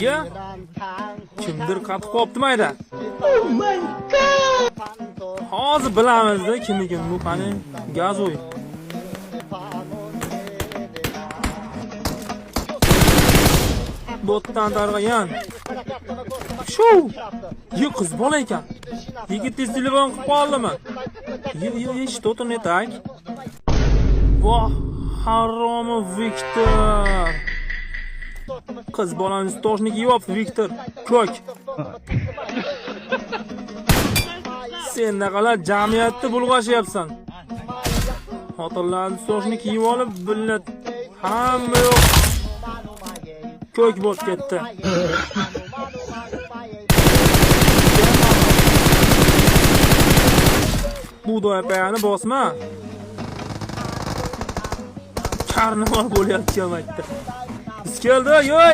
Ya kimdir qatib qopti mayda. Hozir bilamiz-da kimligini. Bu qani gazoy. Botdan targ'ayan. Shu. Yo qiz bola ekan. Yigit telefon qilib qoldimi? Yo, что-то не так. Voh, haromi Viktor. Qiz bolani stojniki yopti Viktor. Ko'k. Sen naqalar jamiyatni bulg'ashyapsan. Xotinlarni stojni kiyib olib, billa hamma yo'q. Ko'k bo'lib ketdi. Budoy payani bosma. Karnaval bo'lyapti, aytdi. Biz keldi, yo'q.